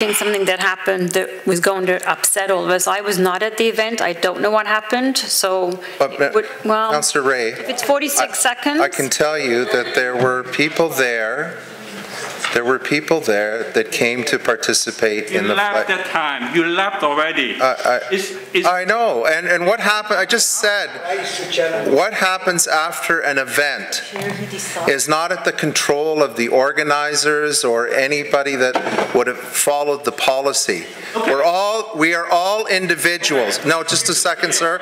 Something that happened that was going to upset all of us. I was not at the event. I don't know what happened. So, well, Councillor Ray, if it's 46 seconds. I can tell you that there were people there. There were people there that came to participate in the flight. You left that time. You left already. I know. And what happened, I just said, what happens after an event is not at the control of the organizers or anybody that would have followed the policy. Okay. We are all individuals. No, just a second, sir.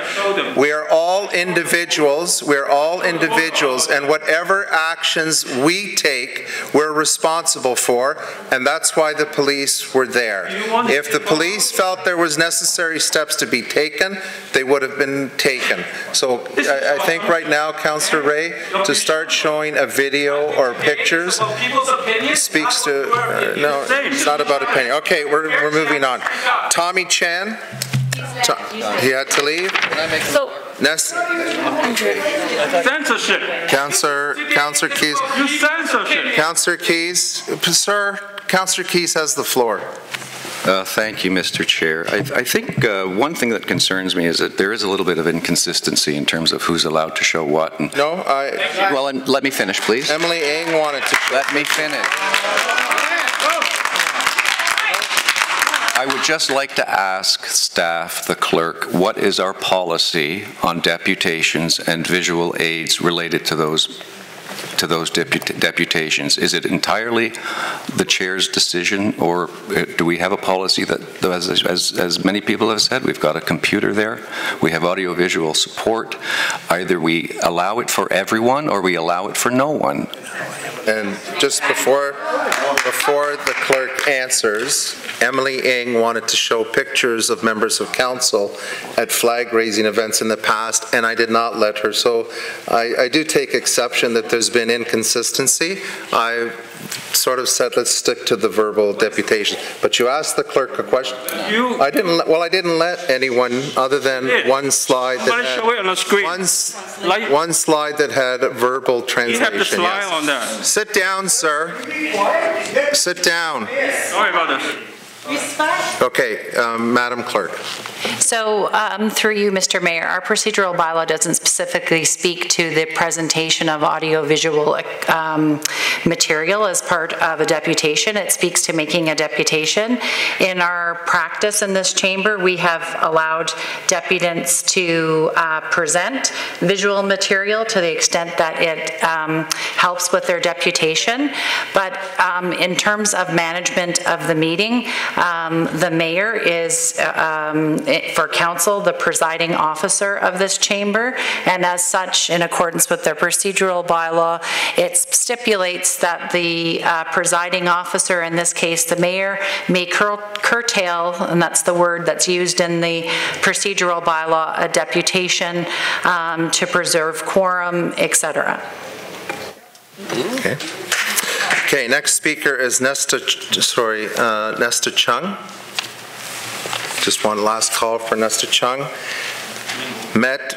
We are all individuals. We're all individuals. And whatever actions we take, we're responsible for, and that's why the police were there. If the police felt there was necessary steps to be taken, they would have been taken. So I think right now, Councillor Ray, to start showing a video or pictures speaks to, no, it's not about opinion. Okay, we're moving on. Tommy Chan, he had to leave. So, censorship. Councillor Keys. You censorship. Councillor Keys, sir. Councillor Keys has the floor. Thank you, Mr. Chair. I think one thing that concerns me is that there is a little bit of inconsistency in terms of who's allowed to show what. And no, well, and let me finish, please. Emily Ng wanted to. Let me finish. I would just like to ask staff, the clerk, what is our policy on deputations and visual aids related to those deputations? Is it entirely the chair's decision, or do we have a policy that, as many people have said, we've got a computer there, we have audiovisual support, either we allow it for everyone or we allow it for no one? And just before the clerk answers, Emily Ng wanted to show pictures of members of council at flag-raising events in the past, and I did not let her. So I do take exception that there's been inconsistency. I sort of said, let's stick to the verbal deputation. But you asked the clerk a question. I didn't let anyone other than one slide that had, show it on the screen. One slide that had verbal translation. You have the slide on that. Sit down, sir. Sit down. Sorry about this. Okay, Madam Clerk. So through you, Mr. Mayor, our procedural bylaw doesn't specifically speak to the presentation of audio-visual material as part of a deputation. It speaks to making a deputation. In our practice in this chamber, we have allowed deputants to present visual material to the extent that it helps with their deputation. But in terms of management of the meeting, the mayor is, for council, the presiding officer of this chamber, and as such, in accordance with their procedural bylaw, it stipulates that the presiding officer, in this case the mayor, may curtail, and that's the word that's used in the procedural bylaw, a deputation to preserve quorum, etc. Okay. Okay, next speaker is Nesta Chung. Just one last call for Nesta Chung. Met